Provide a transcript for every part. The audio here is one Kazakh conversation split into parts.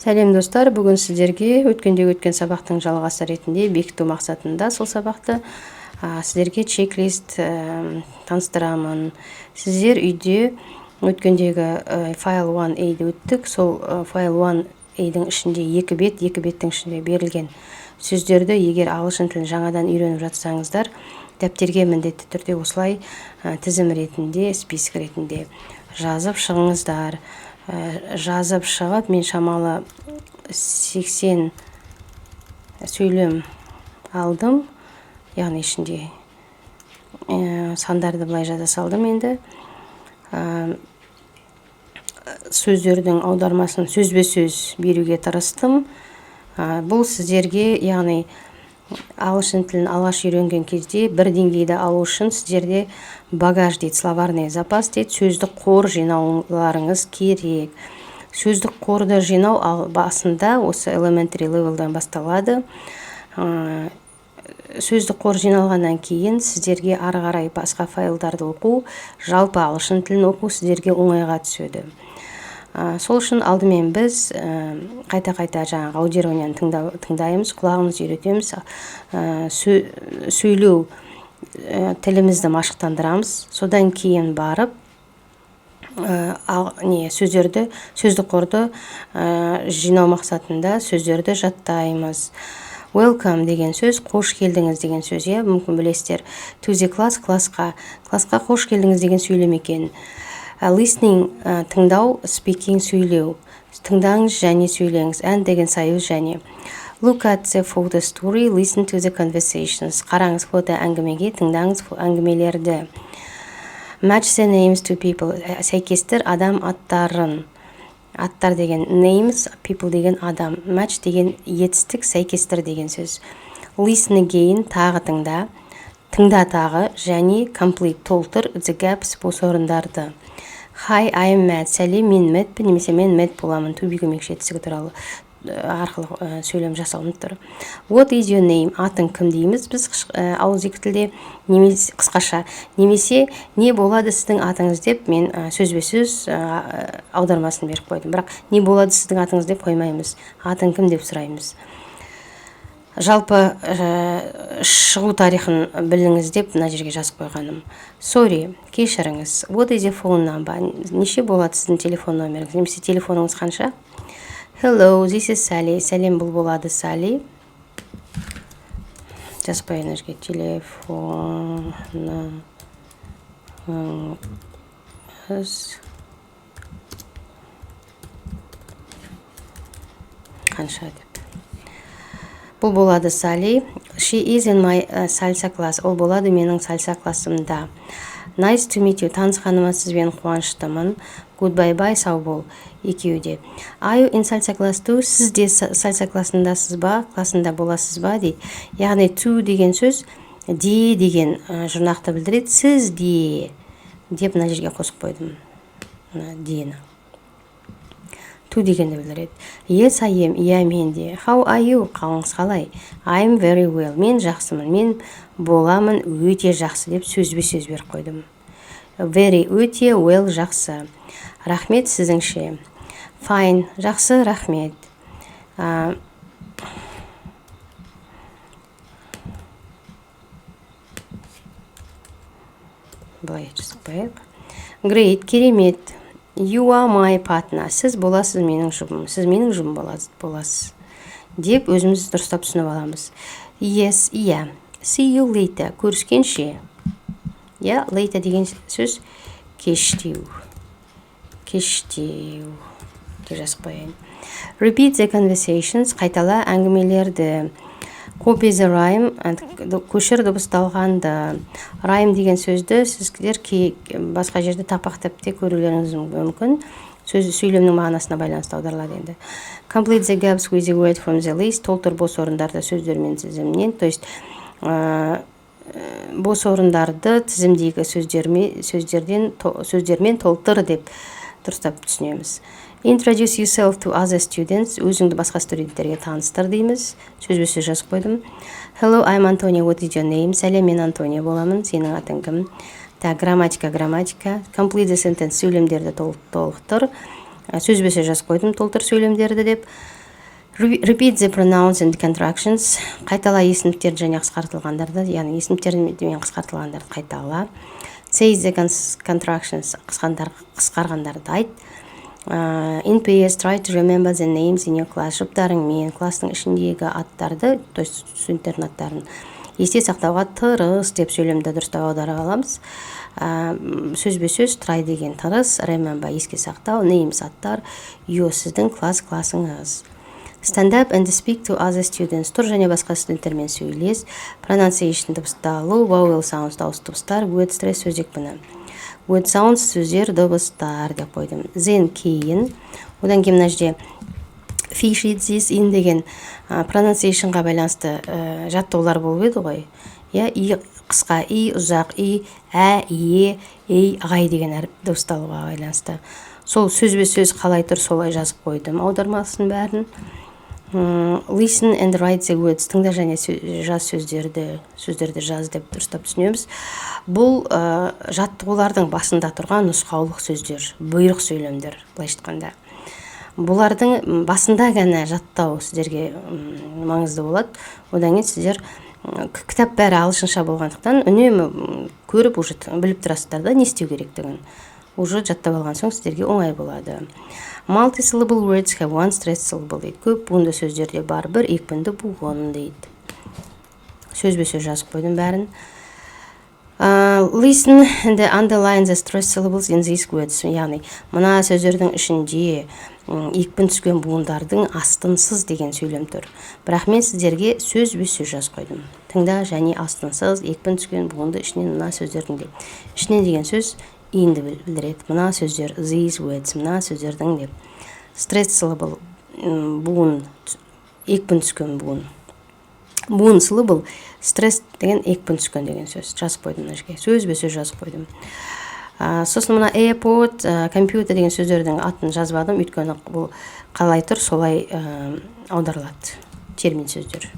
Сәлем достар, бүгін сіздерге өткен сабақтың жалғасы ретінде бекіту мақсатында сол сабақты сіздерге чек-лист таныстырамын. Сіздер үйде өткендегі файл 1A-ді өттік. Сол файл 1A-дің ішінде екі беттің ішінде берілген сөздерді егер ағылшын тілін жаңадан үйреніп жатсаңыздар, дәптерге міндетті түрде осылай тізім ретінде, список ретінде жазып шығыңыздар. Жазып шығып, мен шамалы 80 сөйлем алдым, яғни ішінде сандарды былай жаза салдым. Енді сөздердің аудармасын сөзбе-сөз беруге тырыстым. Бұл сіздерге, яғни ағылшын тілін алғаш үйренген кезде бір деңгейді алу үшін сіздерде багаж дейді, словарный запас дейді, сөздік қор жинауларыңыз керек. Сөздік қорды жинау басында осы elementary level'дан басталады. Сөздік қор жиналғаннан кейін сіздерге ары қарай басқа файлдарды оқу, жалпы ағылшын тілін оқу сіздерге оңайға түседі. Сол үшін алдымен біз қайта-қайта жаңағы аудирование тыңдаймыз, құлағымызды үйретеміз, сөйлеу тілімізді машықтандырамыз. Содан кейін барып сөздік қорды жинау мақсатында сөздерді жаттаймыз. Welcome деген сөз, қош келдіңіз деген сөз, мүмкін білесіздер. To the class, классқа қош келдіңіз деген сөйлем екен. Listening тыңдау, speaking сөйлеу. Тыңдаңыз және сөйлеңіз. And деген союз және. Look at the photo story, listen to the conversations. Қараңыз фото әңгімеге, тыңдаңыз әңгімелерді. Match the names to people. Сәйкестір адам аттарын. Аттар деген names, people деген адам. Match деген етістік, сәйкестір деген сөз. Listen again, тағы тыңда. Тыңда тағы және complete, толтыр, the gaps, бос орындарды. Hi, I am Matt. Сәлем, мен Мәтпін, немесе мен Мәт боламын. To be көмекші етістігі туралы арқылы сөйлем жасалынып тұр. What is your name? Атың кім дейміз біз ауызекі тілде, немесе қысқаша. Немесе не болады сіздің атыңыз деп мен сөзбе-сөз аудармасын беріп қойдым. Бірақ не болады сіздің атыңыз деп қоймаймыз. Атың кім деп сұраймыз. Жалпы шығу тарихын біліңіз деп мына жерге жазып қойғаным. Sorry, кешіріңіз. What is your phone number? Неше болады сіздің телефон номеріңіз? Немесе телефоныңыз қанша? Hello, this is Sally. Сәлем, бұл болады Sally. Жазып қойын өзге телефоныңыз қанша деп. Бұл болады Sally. She is in my salsa class. Ол болады менің salsa классымда. Nice to meet you. Танысқаныма сізбен қуаныштымын. Goodbye, сау бол. Екеуде. Are you in salsa class too? Сіз де salsa классындасыз ба? Классында боласыз ба? Дейді. Яғни to деген сөз де деген жұрнақты білдіреді. Сіз де деп мына жерге қосып қойдым. Дені. To дегенді білдіреді. Yes, I am. Иә, мен де. How are you? Қалыңыз қалай? I am very well. Мен жақсымын. Мен боламын өте жақсы деп сөзбе-сөз беріп қойдым. Very, өте, well, жақсы. Рахмет, сізіңше. Fine, жақсы, рахмет. Былай жазып қояйық. Great, керемет. You are my partner. Сіз боласыз менің жұбым. Сіз менің жұбым боласыз. Деп өзіміз дұрыстап түсініп аламыз. Yes, иә. See you later. Көріскенше. Later деген сөз кештеу. Кештеу. Деп жазып қояйын. Repeat the conversations. Қайтала әңгімелерді. Copy the rhyme. Көшір дыбысталғанды. Rhyme деген сөзді сіздер басқа жерде тапақтап те көрулеріңіз мүмкін. Сөйлемнің мағынасына байланысты аударылады енді. Complete the gaps with the word from the list. Толтыр бос орындарды сөздермен тізімнен. То есть бос орындарды тізімдегі сөздермен толтыр деп дұрыстап түсінеміз. Introduce yourself to other students. Өзіңді басқа студенттерге таныстыр дейміз. Сөзбе-сөз жазып қойдым. Hello, I'm Antonia. What is your name? Сәлем, мен Антония боламын. Сенің атың кім? Грамматика. Complete the sentence. Сөйлемдерді толықтыр. сөзбе-сөз жазып қойдым толтыр сөйлемдерді деп. Repeat the pronouns and contractions. Қайтала есімдіктерді және қысқартылғандарды, яғни есімдіктерді мен қысқартылғандарды қайтала. Say the contractions, қысқарғандарды айт. In PS, try to remember the names in your class. Жұптарыңмен кластың ішіндегі аттарды, то есть студенттердің аттарын есте сақтауға тырыс деп сөйлемді дұрыстап аударып аламыз. Сөзбе-сөз try деген тырыс, remember еске сақтау, names аттар, you сіздің классыңыз. Stand up and speak to other students. Тұр және басқа студенттермен сөйлес. Pronunciation дыбысталу, vowel sounds дауыс дыбыстар, word stress сөздік бұны. Word sounds сөздер дыбыстар деп қойдым. Then кейін, одан кейін мына жерде fish eat this in деген pronunciationға байланысты жаттаулар болып еді ғой. И қысқа, и ұзақ, и, ей, ағай деген әріп дыбысталуға байланысты. Сол сөзбе-сөз қалай тұр солай жазып қойдым аудармасын бәрін. Listen and write the words. Тыңда және жаз сөздерді жаз деп дұрыстап түсінеміз. Бұл жаттығулардың басында тұрған нұсқаулық сөздер, бұйрық сөйлемдер, былай айтқанда. Бұлардың басында ғана жаттау сіздерге маңызды болады. Одан кейін сіздер кітап бәрі ағылшынша болғандықтан үнемі көріп уже біліп тұрасыздар да не істеу керектігін. Уже жаттап алған соң сіздерге оңай болады. Multi-syllable words have one stressed syllable дейді. Көп буынды сөздерде бар бір екпінді буын дейді. Сөзбе-сөз жазып қойдым бәрін. Listen and underline the stressed syllables in these words. Яғни, мына сөздердің ішінде екпін түскен буындардың астынсыз деген сөйлем тұр. Бірақ мен сіздерге сөзбе-сөз жазып қойдым. Тыңда және астынсыз екпін түскен буынды ішінен мына сөздердің деп. Ішінен деген сөз инді білдіреді. Мына сөздер these words, мына сөздердің деп. Stressed syllable буын, екпін түскен буын. Буын syllable, stress деген екпін түскен деген сөз. Жазып қойдым мына жерге. Сөзбе-сөз жазып қойдым. Сосын мына airport, компьютер деген сөздердің атын жазбадым, өйткені бұл қалай тұр, солай аударылады. Термин сөздер.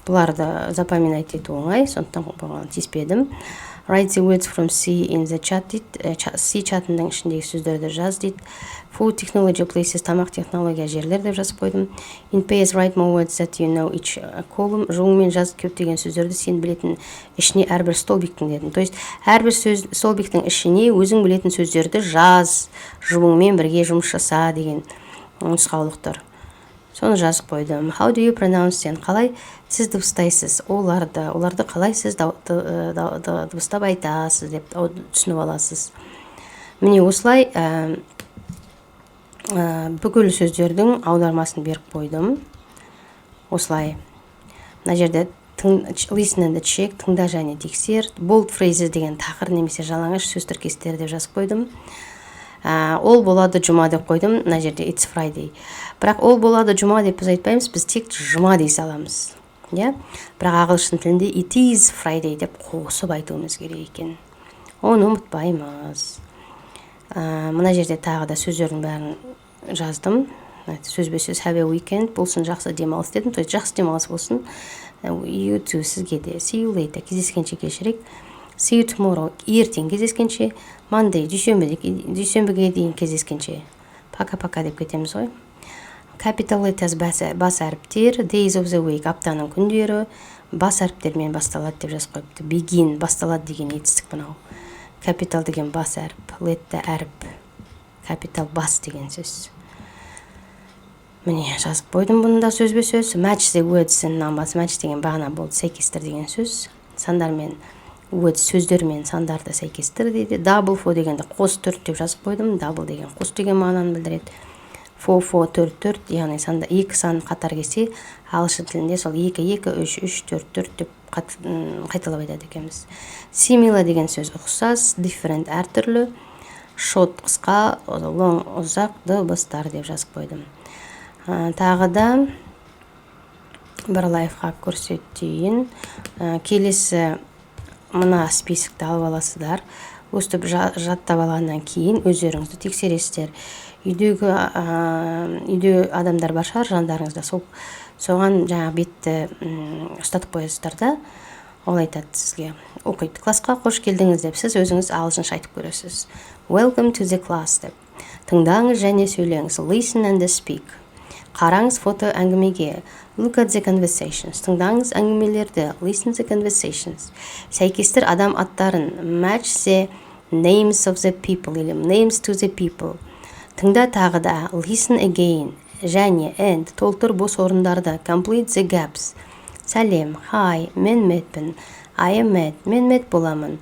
Бұларды запоминать ету оңай, сондықтан бұған тиіспедім. Write the words from C in the chat дейді. C чатының ішіндегі сөздерді жаз дейді. Food technology places, тамақ технология жерлер деп жазып қойдым. In PS, write more words that you know each column. Жолымен жаз көптеген сөздерді сен білетін ішіне әрбір столбиктің дедім. То есть әрбір столбиктің ішіне өзің білетін сөздерді жаз, жұбыңмен бірге жұмыс жаса деген нұсқаулықтар. Соны жазып қойдым. How do you pronounce them? Қалай сіз дыбыстайсыз? Оларды қалай сіз дыбыстап айтасыз деп түсініп аласыз. Міне осылай бүкіл сөздердің аудармасын беріп қойдым. Осылай. Мына жерде listen and check, тыңда және тексер. Bold phrases деген тақыр немесе жалаңаш сөз тіркестері деп жазып қойдым. Ол болады жұма деп қойдым. Мына жерде it's Friday. Бірақ ол болады жұма деп біз айтпаймыз, біз тек жұма дей саламыз. Бірақ ағылшын тілінде it is Friday деп қосып айтуымыз керек екен. Оны ұмытпаймыз. Мына жерде тағы да сөздердің бәрін жаздым. Сөзбе-сөз have a weekend болсын, жақсы демалыс дедім. То есть жақсы демалыс болсын. You too, сізге де. See you later, кездескенше кешірек. See you tomorrow, ертең кездескенше. Monday, дүйсенбіге дейін кездескенше. Пока-пока деп кетеміз ғой. Capital letters бас әріптер. Days of the week, аптаның күндері. Бас әріптермен басталады деп жазып қойыпты. Begin, басталады деген етістік бұнау. Capital деген бас әріп, let әріп. Capital бас деген сөз. Міне жазып қойдым бұнда сөзбе-сөз. Match the words and numbers. Match деген бағана болды, сәйкестір деген сөз. Сандармен words сөздермен сандарды сәйкестір дейді. Double for дегенді қос төрт деп жазып қойдым. Double деген қос деген мағынаны білдіреді. Four, төрт, яғни санда екі сан қатар келсе, ағылшын тілінде сол 2, 3, 4 деп қайталап айтады екенбіз. Similar деген сөз ұқсас, different әртүрлі, short қысқа, long ұзақ дыбыстар деп жазып қойдым. Тағы да бір лайфхак көрсетейін. Келесі мына списокті алып аласыздар. Өстіп жаттап алғаннан кейін өздеріңізді тексересіздер. Үйде адамдар бар шығар жандарыңызда, соған жаңа бетті ұстатып қоясыздар да, ол айтады сізге. Оқиды. Классқа қош келдіңіз деп сіз өзіңіз ағылшынша айтып көресіз. Welcome to the class деп. Тыңдаңыз және сөйлеңіз. Listen and speak. Қараңыз фото әңгімеге. Look at the conversations. Тыңдаңыз әңгімелерді. Listen the conversations. Сәйкестір адам аттарын. Match the names of the people. Или names to the people. Тыңда тағы да. Listen again. Және and толтыр бос орындарды. Complete the gaps. Сәлем. Hi. Мен Мәтпін. I am Matt. Мен Мәт боламын.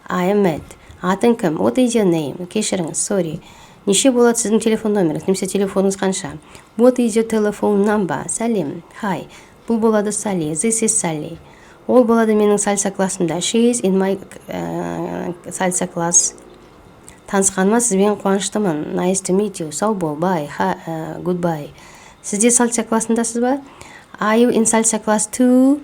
I am Matt. Атың кім? What is your name? Кешіріңіз. Sorry. Неше болады сіздің телефон номеріңіз? Немесе телефоныңыз қанша? What is your telephone number? Сәлем. Hi. Бұл болады Sally. This is Sally. Ол болады менің сальса классымда. She is in my сальса класс. Танысқаныма сізбен қуаныштымын. Nice to meet you. Сау бол. Bye. Goodbye. Сізде сальса классындасыз ба? Are you in salsa class too?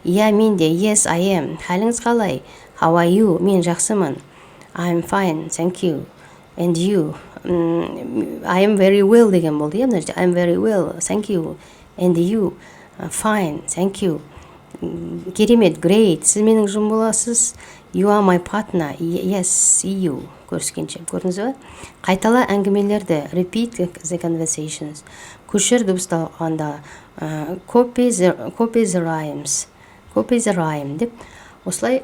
Я, мен де. Yes, I am. Халіңіз қалай? How are you? Мен жақсымын. I'm fine. Thank you. And you? I am very well деген болды. I'm very well. Thank you. And you? Fine. Thank you. Керемет. Great. Сіз менің жұм боласыз. You are my partner. Yes, see you. Көріскенше. Көрдіңіз ба? Қайтала әңгімелерді. Repeat the conversations. Көшір дыбысталғанда. Copy the rhymes. Copy the rhyme деп осылай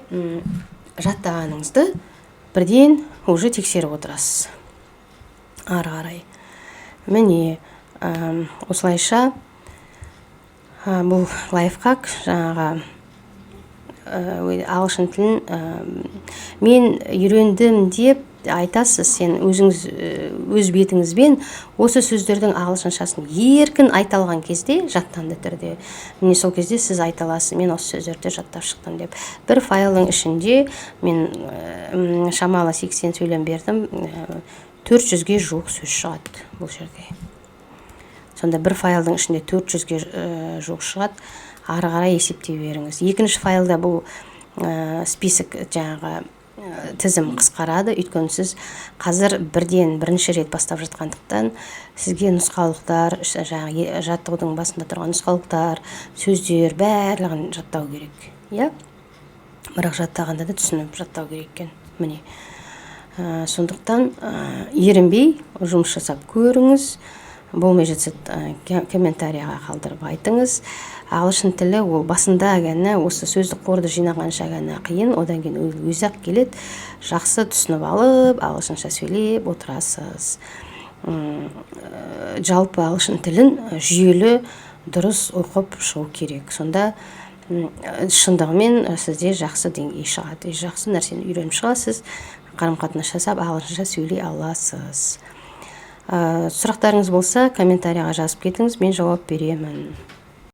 жаттағаныңызды бірден уже тексеріп отырасыз. Ары қарай. Міне осылайша бұл лайфхак жаңағы ағылшын тілін мен үйрендім деп айтасыз. Сен өзіңіз өз бетіңізбен осы сөздердің ағылшыншасын еркін айта алған кезде, жаттанды түрде, міне сол кезде сіз айта аласыз, мен осы сөздерді жаттап шықтым деп. Бір файлдың ішінде мен шамалы 80 сөйлем бердім, 400-ге жуық сөз шығады бұл жерде. Сонда бір файлдың ішінде 400-ге жуық шығады. Ары қарай есептей беріңіз. Екінші файлда бұл список жаңағы тізім қысқарады, өйткені сіз қазір бірінші рет бастап жатқандықтан сізге нұсқаулықтар, жаттығудың басында тұрған нұсқаулықтар, сөздер барлығын жаттау керек. Бірақ жаттағанда да түсініп жаттау керек екен. Міне. Сондықтан ерінбей жұмыс жасап көріңіз. Болмай жатса комментарияға қалдырып айтыңыз. Ағылшын тілі ол басында ғана осы сөздік қорды жинағанша ғана қиын, одан кейін өзі-ақ келеді. Жақсы түсініп алып, ағылшынша сөйлеп отырасыз. Жалпы ағылшын тілін жүйелі дұрыс оқып шығу керек. Сонда шындығымен сізде жақсы деңгей шығады. Жақсы нәрсені үйреніп шығасыз, қарым-қатынас жасап ағылшынша сөйлей аласыз. Сұрақтарыңыз болса, комментарияға жазып кетіңіз, мен жауап беремін.